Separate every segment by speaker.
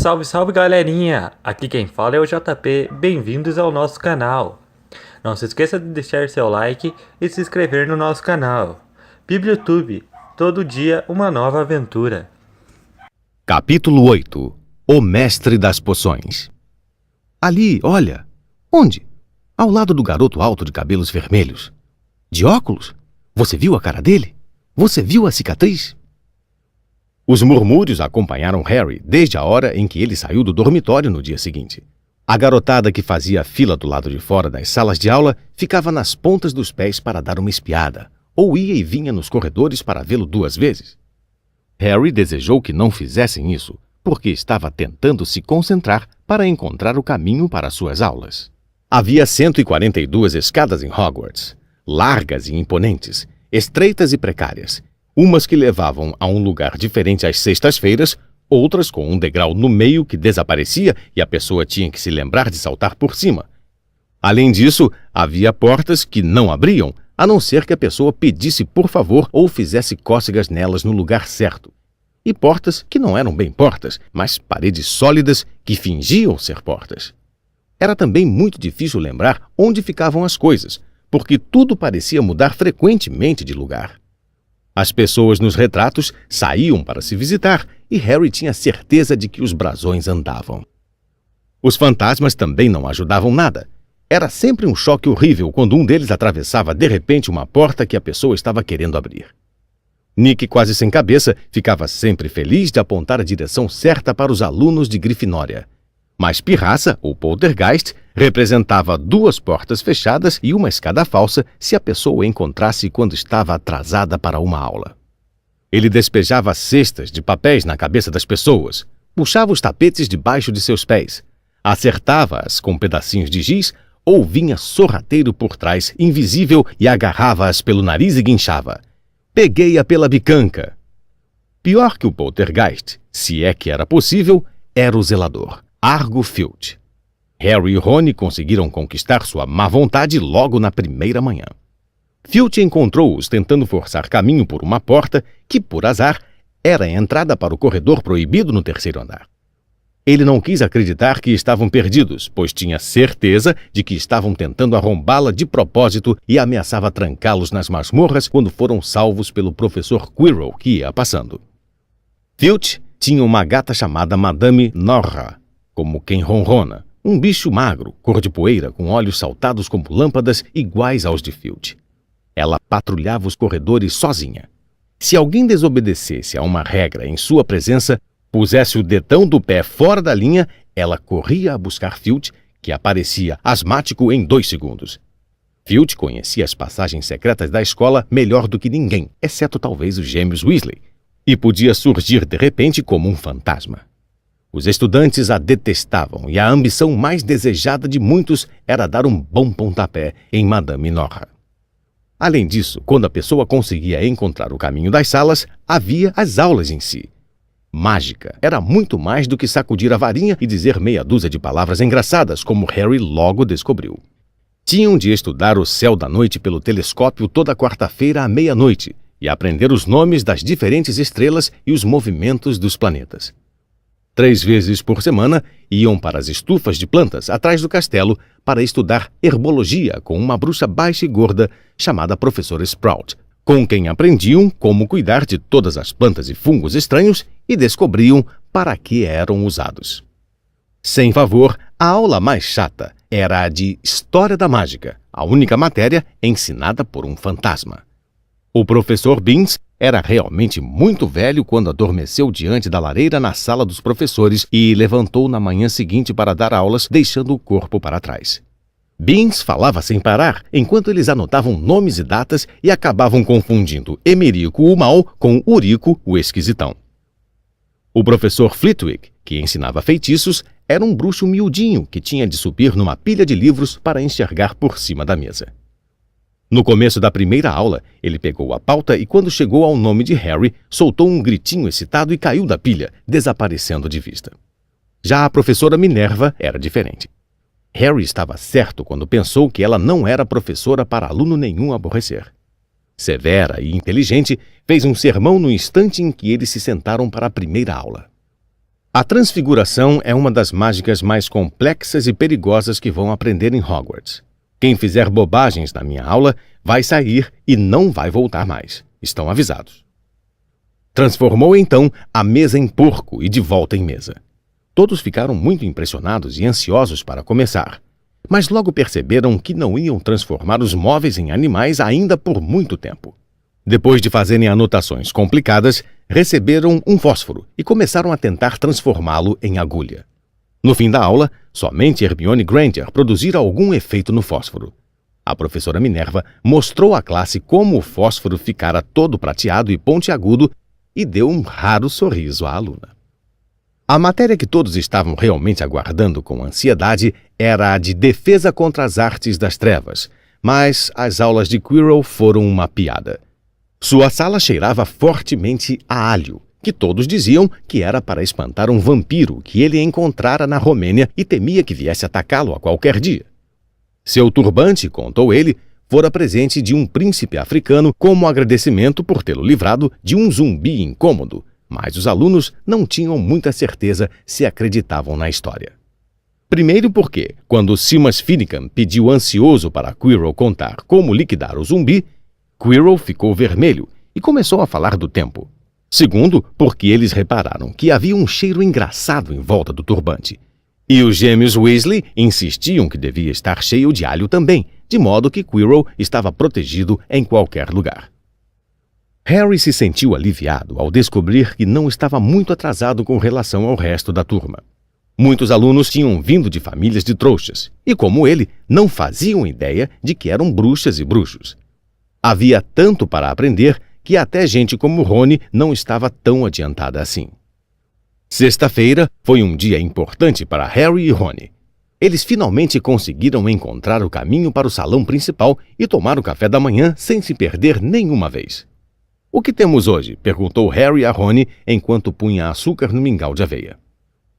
Speaker 1: Salve, salve galerinha! Aqui quem fala é o JP, bem-vindos ao nosso canal. Não se esqueça de deixar seu like e se inscrever no nosso canal. Bibliotube, todo dia uma nova aventura.
Speaker 2: Capítulo 8. O Mestre das Poções. Ali, olha! Onde? Ao lado do garoto alto de cabelos vermelhos. De óculos? Você viu a cara dele? Você viu a cicatriz? Os murmúrios acompanharam Harry desde a hora em que ele saiu do dormitório no dia seguinte. A garotada que fazia fila do lado de fora das salas de aula ficava nas pontas dos pés para dar uma espiada, ou ia e vinha nos corredores para vê-lo 2 vezes. Harry desejou que não fizessem isso, porque estava tentando se concentrar para encontrar o caminho para suas aulas. Havia 142 escadas em Hogwarts, largas e imponentes, estreitas e precárias, umas que levavam a um lugar diferente às sextas-feiras, outras com um degrau no meio que desaparecia e a pessoa tinha que se lembrar de saltar por cima. Além disso, havia portas que não abriam, a não ser que a pessoa pedisse por favor ou fizesse cócegas nelas no lugar certo. E portas que não eram bem portas, mas paredes sólidas que fingiam ser portas. Era também muito difícil lembrar onde ficavam as coisas, porque tudo parecia mudar frequentemente de lugar. As pessoas nos retratos saíam para se visitar e Harry tinha certeza de que os brasões andavam. Os fantasmas também não ajudavam nada. Era sempre um choque horrível quando um deles atravessava de repente uma porta que a pessoa estava querendo abrir. Nick, quase sem cabeça, ficava sempre feliz de apontar a direção certa para os alunos de Grifinória. Mas Pirraça, ou Poltergeist, representava 2 portas fechadas e uma escada falsa se a pessoa o encontrasse quando estava atrasada para uma aula. Ele despejava cestas de papéis na cabeça das pessoas, puxava os tapetes debaixo de seus pés, acertava-as com pedacinhos de giz ou vinha sorrateiro por trás, invisível, e agarrava-as pelo nariz e guinchava. Peguei-a pela bicanca. Pior que o Poltergeist, se é que era possível, era o zelador, Argo Filch. Harry e Rony conseguiram conquistar sua má vontade logo na primeira manhã. Filch encontrou-os tentando forçar caminho por uma porta que, por azar, era a entrada para o corredor proibido no 3º andar. Ele não quis acreditar que estavam perdidos, pois tinha certeza de que estavam tentando arrombá-la de propósito e ameaçava trancá-los nas masmorras quando foram salvos pelo professor Quirrell, que ia passando. Filch tinha uma gata chamada Madame Norra, como quem ronrona, um bicho magro, cor de poeira, com olhos saltados como lâmpadas iguais aos de Filch. Ela patrulhava os corredores sozinha. Se alguém desobedecesse a uma regra em sua presença, pusesse o dedão do pé fora da linha, ela corria a buscar Filch, que aparecia asmático em 2 segundos. Filch conhecia as passagens secretas da escola melhor do que ninguém, exceto talvez os gêmeos Weasley, e podia surgir de repente como um fantasma. Os estudantes a detestavam e a ambição mais desejada de muitos era dar um bom pontapé em Madame Norra. Além disso, quando a pessoa conseguia encontrar o caminho das salas, havia as aulas em si. Mágica era muito mais do que sacudir a varinha e dizer meia dúzia de palavras engraçadas, como Harry logo descobriu. Tinham de estudar o céu da noite pelo telescópio toda quarta-feira à meia-noite e aprender os nomes das diferentes estrelas e os movimentos dos planetas. 3 vezes por semana, iam para as estufas de plantas atrás do castelo para estudar herbologia com uma bruxa baixa e gorda chamada Professora Sprout, com quem aprendiam como cuidar de todas as plantas e fungos estranhos e descobriam para que eram usados. Sem favor, a aula mais chata era a de História da Mágica, a única matéria ensinada por um fantasma. O professor Binns era realmente muito velho quando adormeceu diante da lareira na sala dos professores e levantou na manhã seguinte para dar aulas, deixando o corpo para trás. Binns falava sem parar, enquanto eles anotavam nomes e datas e acabavam confundindo Emerico o Mau com Urico o Esquisitão. O professor Flitwick, que ensinava feitiços, era um bruxo miudinho que tinha de subir numa pilha de livros para enxergar por cima da mesa. No começo da primeira aula, ele pegou a pauta e, quando chegou ao nome de Harry, soltou um gritinho excitado e caiu da pilha, desaparecendo de vista. Já a professora Minerva era diferente. Harry estava certo quando pensou que ela não era professora para aluno nenhum aborrecer. Severa e inteligente, fez um sermão no instante em que eles se sentaram para a primeira aula. A transfiguração é uma das mágicas mais complexas e perigosas que vão aprender em Hogwarts. Quem fizer bobagens na minha aula vai sair e não vai voltar mais. Estão avisados. Transformou então a mesa em porco e de volta em mesa. Todos ficaram muito impressionados e ansiosos para começar, mas logo perceberam que não iam transformar os móveis em animais ainda por muito tempo. Depois de fazerem anotações complicadas, receberam um fósforo e começaram a tentar transformá-lo em agulha. No fim da aula, somente Hermione Granger produzira algum efeito no fósforo. A professora Minerva mostrou à classe como o fósforo ficara todo prateado e pontiagudo e deu um raro sorriso à aluna. A matéria que todos estavam realmente aguardando com ansiedade era a de defesa contra as artes das trevas, mas as aulas de Quirrell foram uma piada. Sua sala cheirava fortemente a alho, que todos diziam que era para espantar um vampiro que ele encontrara na Romênia e temia que viesse atacá-lo a qualquer dia. Seu turbante, contou ele, fora presente de um príncipe africano como agradecimento por tê-lo livrado de um zumbi incômodo, mas os alunos não tinham muita certeza se acreditavam na história. Primeiro porque, quando Seamus Finnegan pediu ansioso para Quirrell contar como liquidar o zumbi, Quirrell ficou vermelho e começou a falar do tempo. Segundo, porque eles repararam que havia um cheiro engraçado em volta do turbante. E os gêmeos Weasley insistiam que devia estar cheio de alho também, de modo que Quirrell estava protegido em qualquer lugar. Harry se sentiu aliviado ao descobrir que não estava muito atrasado com relação ao resto da turma. Muitos alunos tinham vindo de famílias de trouxas e, como ele, não faziam ideia de que eram bruxas e bruxos. Havia tanto para aprender que até gente como Rony não estava tão adiantada assim. Sexta-feira foi um dia importante para Harry e Rony. Eles finalmente conseguiram encontrar o caminho para o salão principal e tomar o café da manhã sem se perder nenhuma vez. "O que temos hoje?" perguntou Harry a Rony enquanto punha açúcar no mingau de aveia.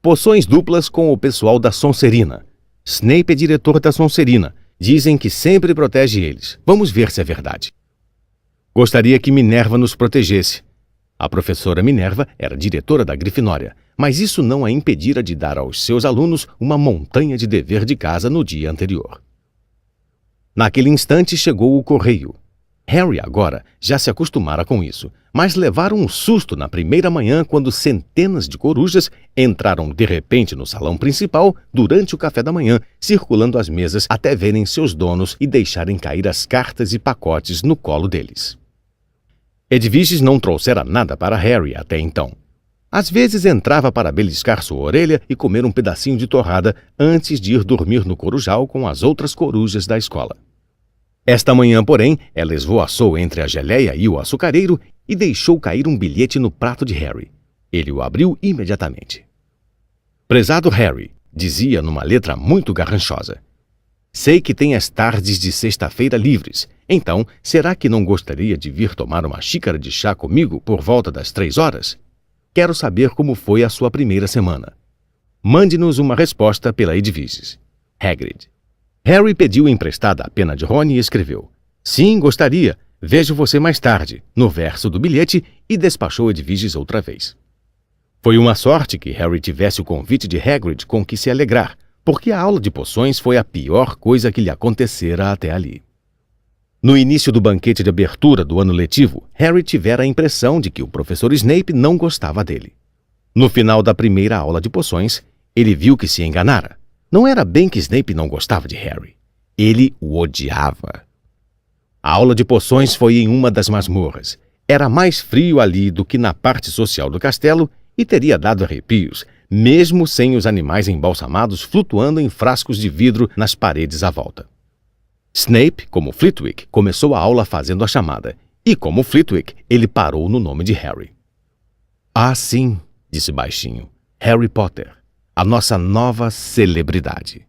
Speaker 2: "Poções duplas com o pessoal da Sonserina. Snape é diretor da Sonserina. Dizem que sempre protege eles. Vamos ver se é verdade." "Gostaria que Minerva nos protegesse." A professora Minerva era diretora da Grifinória, mas isso não a impedira de dar aos seus alunos uma montanha de dever de casa no dia anterior. Naquele instante chegou o correio. Harry agora já se acostumara com isso, mas levaram um susto na primeira manhã quando centenas de corujas entraram de repente no salão principal durante o café da manhã, circulando as mesas até verem seus donos e deixarem cair as cartas e pacotes no colo deles. Edviges não trouxera nada para Harry até então. Às vezes entrava para beliscar sua orelha e comer um pedacinho de torrada antes de ir dormir no corujal com as outras corujas da escola. Esta manhã, porém, ela esvoaçou entre a geleia e o açucareiro e deixou cair um bilhete no prato de Harry. Ele o abriu imediatamente. "Prezado Harry", dizia numa letra muito garranchosa, "sei que tem as tardes de sexta-feira livres, então será que não gostaria de vir tomar uma xícara de chá comigo por volta das 3 horas? Quero saber como foi a sua primeira semana. Mande-nos uma resposta pela Edviges. Hagrid." Harry pediu emprestada a pena de Rony e escreveu: "Sim, gostaria. Vejo você mais tarde", no verso do bilhete, e despachou Edviges outra vez. Foi uma sorte que Harry tivesse o convite de Hagrid com que se alegrar, porque a aula de poções foi a pior coisa que lhe acontecera até ali. No início do banquete de abertura do ano letivo, Harry tivera a impressão de que o professor Snape não gostava dele. No final da primeira aula de poções, ele viu que se enganara. Não era bem que Snape não gostava de Harry. Ele o odiava. A aula de poções foi em uma das masmorras. Era mais frio ali do que na parte social do castelo e teria dado arrepios, mesmo sem os animais embalsamados flutuando em frascos de vidro nas paredes à volta. Snape, como Flitwick, começou a aula fazendo a chamada, e como Flitwick, ele parou no nome de Harry. "Ah, sim", disse baixinho, "Harry Potter, a nossa nova celebridade."